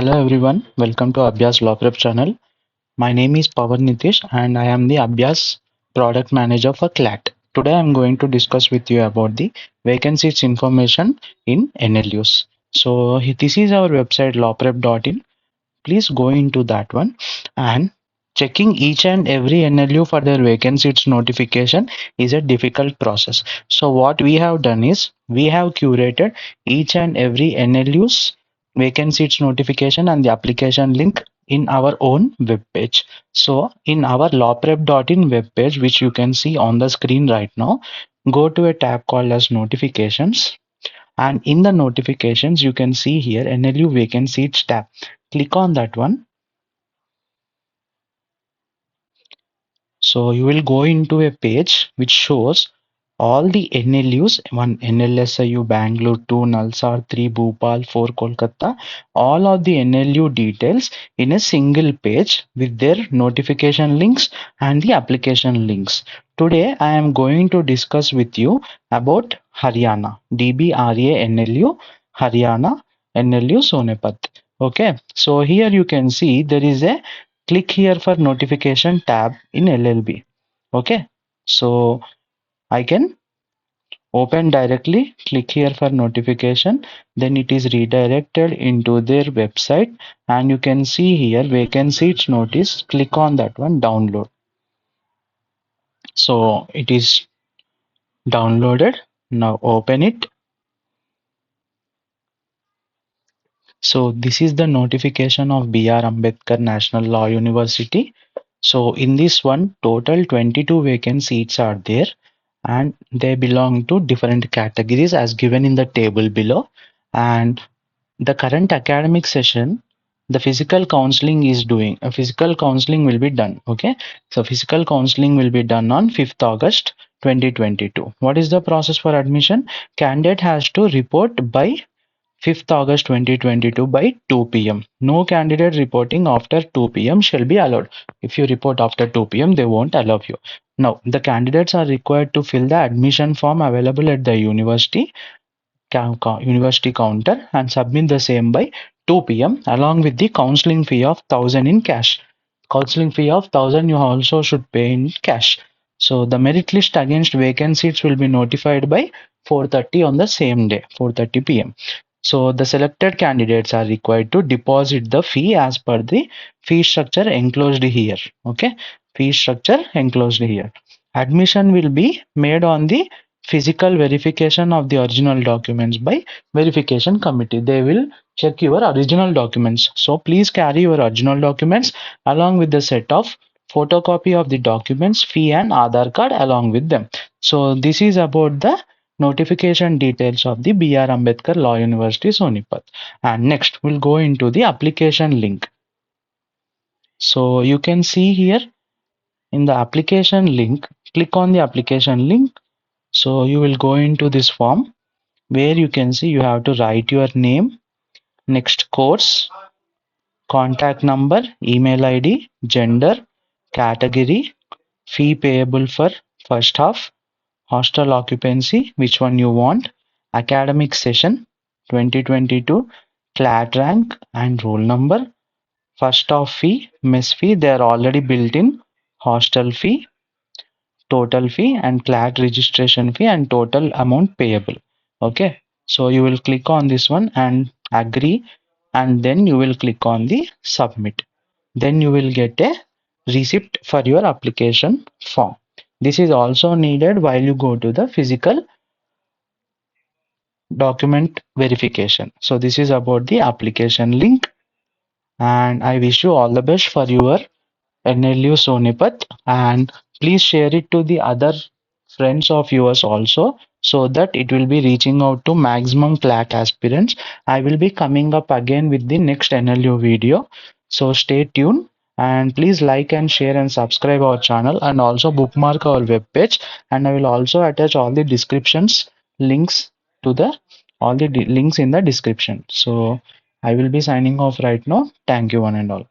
Hello everyone, welcome to Abhyaas Lawprep channel. My name is Pawan Nitish and I am the Abhyaas product manager for Clat. Today I am going to discuss with you about the vacancies information in NLUs. So this is our website lawprep.in. Please go into that one and checking each and every NLU for their vacancies notification is a difficult process. So what we have done is we have curated each and every NLU's vacancies notification and the application link in our own web page. So in our lawprep.in web page, which you can see on the screen right now, go to a tab called as notifications, and in the notifications you can see here NLU Vacant Seats tab. Click on that one. So you will go into a page which shows all the NLUs, one NLSIU Bangalore, 2 Nalsar, 3 Bhopal, 4 Kolkata, all of the NLU details in a single page with their notification links and the application links. Today I am going to discuss with you about Haryana, DBRANLU Haryana NLU Sonepat. Okay, so here you can see there is a click here for notification tab in LLB. Okay, so I can open directly, click here for notification, then it is redirected into their website, and you can see here vacancies notice. Click on that one, download. So it is downloaded. Now open it. So this is the notification of B.R. Ambedkar National Law University. So in this one, total 22 vacant seats are there and they belong to different categories as given in the table below. And the current academic session, the physical counseling is doing, a physical counseling will be done. Okay. So physical counseling will be done on 5th August 2022. What is the process for admission? Candidate has to report by 5th August 2022 by 2 p.m. No candidate reporting after 2 p.m. shall be allowed. If you report after 2 p.m., they won't allow you. Now, the candidates are required to fill the admission form available at the university counter and submit the same by 2 p.m. along with the counseling fee of 1000 in cash. Counseling fee of 1000 you also should pay in cash. So the merit list against vacant seats will be notified by 4:30 on the same day, 4:30 p.m. So the selected candidates are required to deposit the fee as per the fee structure enclosed here. Okay, fee structure enclosed here. Admission will be made on the physical verification of the original documents by verification committee. They will check your original documents. So please carry your original documents along with the set of photocopy of the documents, fee and Aadhaar card along with them. So this is about the notification details of the B.R. Ambedkar Law University Sonipat. And next we'll go into the application link. So you can see here in the application link, click on the application link. So you will go into this form where you can see you have to write your name, next course, contact number, email ID, gender, category, fee payable for first half, hostel occupancy, which one you want, academic session 2022, Clat rank and roll number, first half fee, mess fee, they are already built in, hostel fee, total fee and Clat registration fee and total amount payable. Okay, so you will click on this one and agree, and then you will click on the submit. Then you will get a receipt for your application form. This is also needed while you go to the physical document verification. So this is about the application link, and I wish you all the best for your NLU Sonipat, and please share it to the other friends of yours also so that it will be reaching out to maximum Clat aspirants. I will be coming up again with the next NLU video. So stay tuned and please like and share and subscribe our channel and also bookmark our web page, and I will also attach all the descriptions links to the links in the description. So I will be signing off right now. Thank you one and all.